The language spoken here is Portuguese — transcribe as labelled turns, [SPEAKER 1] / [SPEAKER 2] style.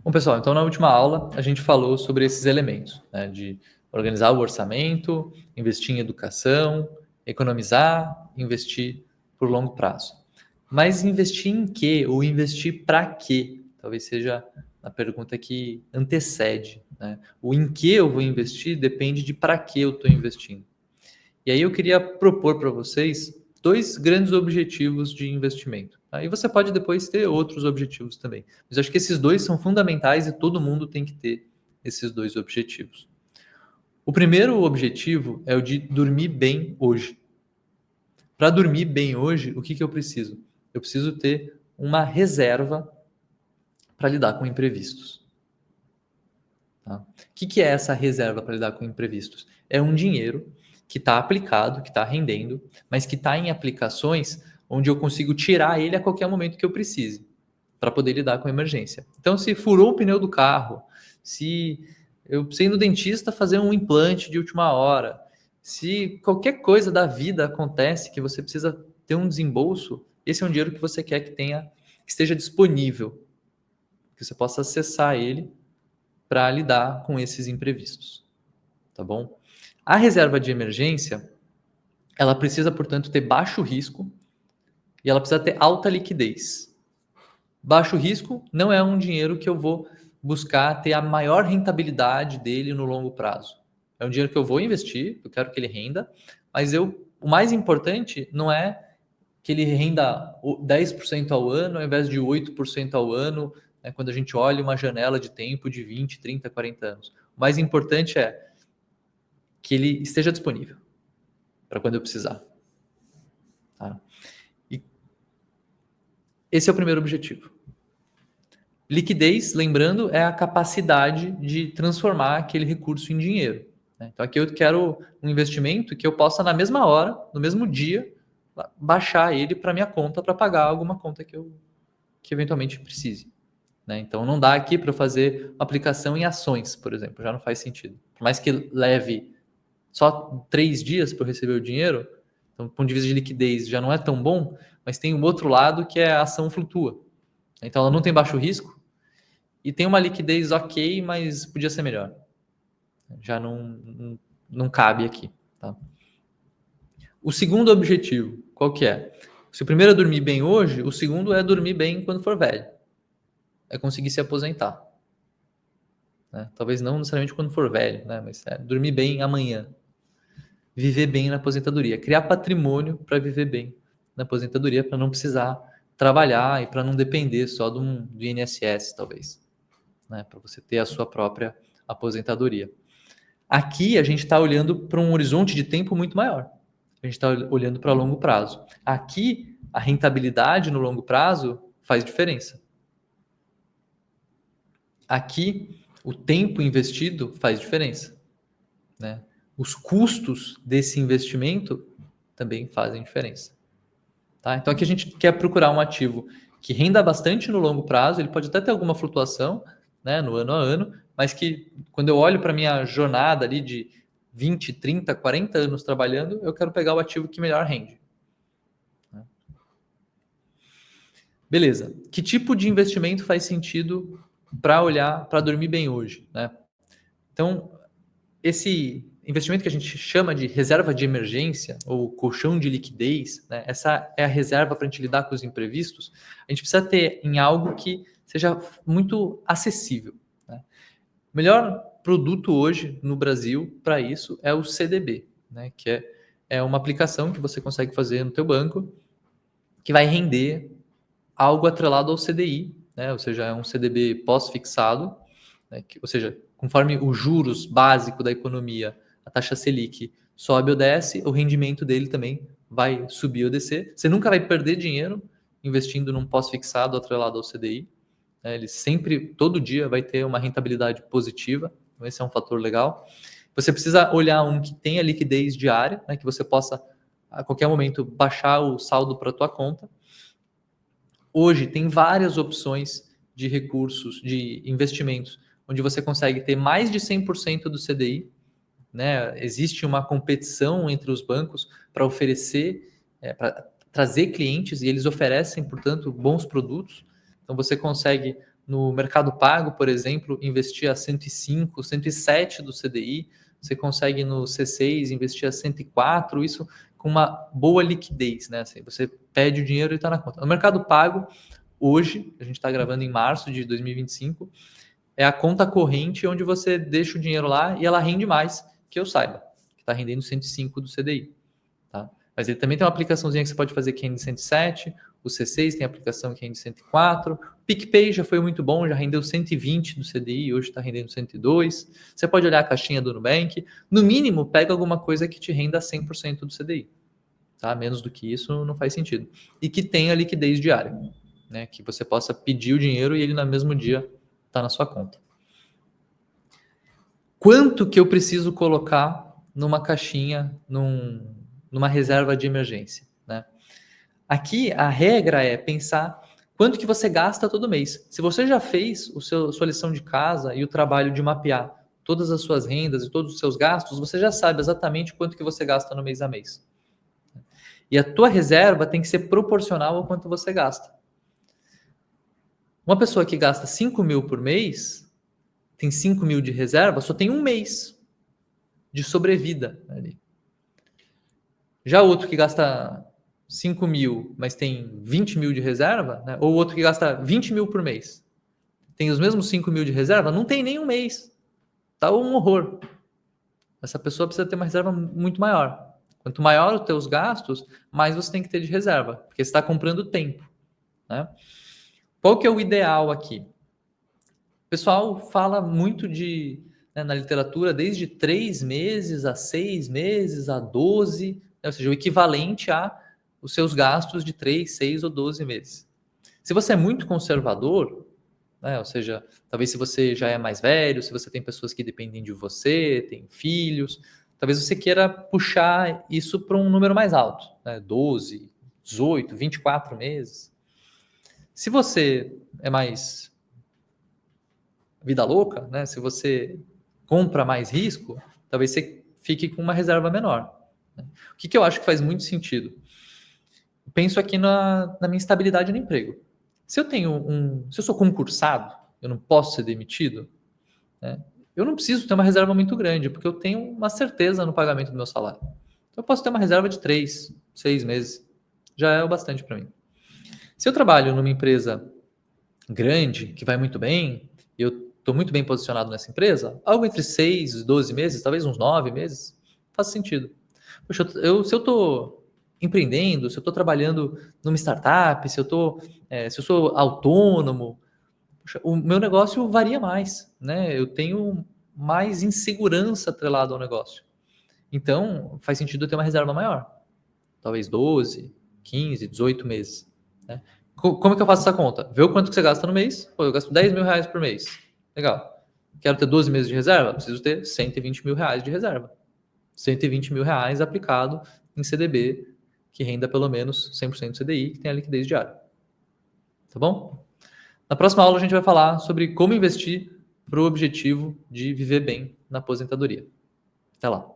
[SPEAKER 1] Bom, pessoal, então na última aula a gente falou sobre esses elementos, né, de organizar o orçamento, investir em educação, economizar, investir por longo prazo. Mas investir em quê? Ou investir para quê? Talvez seja a pergunta que antecede, né? O em que eu vou investir depende de para que eu estou investindo. E aí eu queria propor para vocês dois grandes objetivos de investimento. Aí você pode depois ter outros objetivos também. Mas eu acho que esses dois são fundamentais e todo mundo tem que ter esses dois objetivos. O primeiro objetivo é o de dormir bem hoje. Para dormir bem hoje, o que eu preciso? Eu preciso ter uma reserva para lidar com imprevistos. Tá? O que é essa reserva para lidar com imprevistos? É um dinheiro que está aplicado, que está rendendo, mas que está em aplicações onde eu consigo tirar ele a qualquer momento que eu precise, para poder lidar com a emergência. Então, se furou o pneu do carro, se eu precisei ir no dentista fazer um implante de última hora, se qualquer coisa da vida acontece que você precisa ter um desembolso, esse é um dinheiro que você quer que tenha, que esteja disponível, que você possa acessar ele para lidar com esses imprevistos, tá bom? A reserva de emergência, ela precisa, portanto, ter baixo risco e ela precisa ter alta liquidez. Baixo risco não é um dinheiro que eu vou buscar ter a maior rentabilidade dele no longo prazo. É um dinheiro que eu vou investir, eu quero que ele renda, mas o mais importante não é que ele renda 10% ao ano ao invés de 8% ao ano, né, quando a gente olha uma janela de tempo de 20, 30, 40 anos. O mais importante é que ele esteja disponível para quando eu precisar. Tá? E esse é o primeiro objetivo. Liquidez, lembrando, é a capacidade de transformar aquele recurso em dinheiro. Né? Então aqui eu quero um investimento que eu possa, na mesma hora, no mesmo dia, baixar ele para minha conta para pagar alguma conta que eventualmente precise. Né? Então não dá aqui para eu fazer aplicação em ações, por exemplo, já não faz sentido. Por mais que leve só 3 dias para eu receber o dinheiro, então, do ponto de vista de liquidez já não é tão bom, mas tem um outro lado que é a ação flutua. Então ela não tem baixo risco e tem uma liquidez ok, mas podia ser melhor. Já não cabe aqui. Tá? O segundo objetivo, qual que é? Se o primeiro é dormir bem hoje, o segundo é dormir bem quando for velho. É conseguir se aposentar. Né? Talvez não necessariamente quando for velho, né? Mas é dormir bem amanhã. Viver bem na aposentadoria. Criar patrimônio para viver bem na aposentadoria, para não precisar trabalhar e para não depender só do INSS, talvez. Né? Para você ter a sua própria aposentadoria. Aqui a gente está olhando para um horizonte de tempo muito maior. A gente está olhando para longo prazo. Aqui, a rentabilidade no longo prazo faz diferença. Aqui, o tempo investido faz diferença. Né? Os custos desse investimento também fazem diferença. Tá? Então, aqui a gente quer procurar um ativo que renda bastante no longo prazo, ele pode até ter alguma flutuação, né, no ano a ano, mas que quando eu olho para a minha jornada ali de 20, 30, 40 anos trabalhando, eu quero pegar o ativo que melhor rende. Né? Beleza. Que tipo de investimento faz sentido para olhar, para dormir bem hoje? Né? Então, esse investimento que a gente chama de reserva de emergência ou colchão de liquidez, né? Essa é a reserva para a gente lidar com os imprevistos. A gente precisa ter em algo que seja muito acessível. Né? O melhor produto hoje no Brasil para isso é o CDB, né? Que é uma aplicação que você consegue fazer no teu banco que vai render algo atrelado ao CDI, né? Ou seja, é um CDB pós-fixado, né? Ou seja, conforme os juros básico da economia, a taxa Selic sobe ou desce, o rendimento dele também vai subir ou descer. Você nunca vai perder dinheiro investindo num pós-fixado atrelado ao CDI. Né? Ele sempre, todo dia, vai ter uma rentabilidade positiva. Então, esse é um fator legal. Você precisa olhar um que tenha liquidez diária, né? Que você possa, a qualquer momento, baixar o saldo para a tua conta. Hoje tem várias opções de recursos, de investimentos, onde você consegue ter mais de 100% do CDI. Né? Existe uma competição entre os bancos para oferecer, para trazer clientes, e eles oferecem, portanto, bons produtos. Então você consegue, no Mercado Pago, por exemplo, investir a 105, 107 do CDI, você consegue no C6 investir a 104, isso com uma boa liquidez, né? Assim, você pede o dinheiro e está na conta. No Mercado Pago, hoje, a gente está gravando em março de 2025, é a conta corrente onde você deixa o dinheiro lá e ela rende mais, que eu saiba, que está rendendo 105 do CDI. Tá? Mas ele também tem uma aplicaçãozinha que você pode fazer que rende 107, o C6 tem aplicação que rende 104, o PicPay já foi muito bom, já rendeu 120 do CDI, hoje está rendendo 102. Você pode olhar a caixinha do Nubank, no mínimo pega alguma coisa que te renda 100% do CDI. Tá? Menos do que isso não faz sentido. E que tenha liquidez diária, né? Que você possa pedir o dinheiro e ele no mesmo dia está na sua conta. Quanto que eu preciso colocar numa caixinha, numa reserva de emergência, né? Aqui a regra é pensar quanto que você gasta todo mês. Se você já fez sua lição de casa e o trabalho de mapear todas as suas rendas e todos os seus gastos, você já sabe exatamente quanto que você gasta no mês a mês. E a tua reserva tem que ser proporcional ao quanto você gasta. Uma pessoa que gasta 5 mil por mês, tem 5 mil de reserva, só tem um mês de sobrevida ali. Já outro que gasta 5 mil, mas tem 20 mil de reserva, né? Ou outro que gasta 20 mil por mês, tem os mesmos 5 mil de reserva, não tem nem um mês. Tá um horror. Essa pessoa precisa ter uma reserva muito maior. Quanto maior os teus gastos, mais você tem que ter de reserva, porque você está comprando tempo, né? Qual que é o ideal aqui? O pessoal fala muito né, na literatura, desde 3 meses a 6 meses, a 12, né, ou seja, o equivalente a os seus gastos de 3, 6 ou 12 meses. Se você é muito conservador, né, ou seja, talvez se você já é mais velho, se você tem pessoas que dependem de você, tem filhos, talvez você queira puxar isso para um número mais alto, né, 12, 18, 24 meses. Se você é mais vida louca, né? Se você compra mais risco, talvez você fique com uma reserva menor. Né? O que eu acho que faz muito sentido? Eu penso aqui na minha estabilidade no emprego. Se eu sou concursado, eu não posso ser demitido, né? Eu não preciso ter uma reserva muito grande, porque eu tenho uma certeza no pagamento do meu salário. Então eu posso ter uma reserva de 3, 6 meses. Já é o bastante para mim. Se eu trabalho numa empresa grande, que vai muito bem, e eu estou muito bem posicionado nessa empresa, algo entre 6 e 12 meses, talvez uns 9 meses, faz sentido. Poxa, se eu estou empreendendo, se eu estou trabalhando numa startup, se eu sou autônomo, poxa, o meu negócio varia mais, né? Eu tenho mais insegurança atrelado ao negócio. Então, faz sentido eu ter uma reserva maior. Talvez 12, 15, 18 meses. Né? Como é que eu faço essa conta? Vê o quanto que você gasta no mês. Pô, eu gasto 10 mil reais por mês. Legal. Quero ter 12 meses de reserva? Preciso ter 120 mil reais de reserva. 120 mil reais aplicado em CDB, que renda pelo menos 100% CDI, que tem a liquidez diária. Tá bom? Na próxima aula a gente vai falar sobre como investir para o objetivo de viver bem na aposentadoria. Até lá.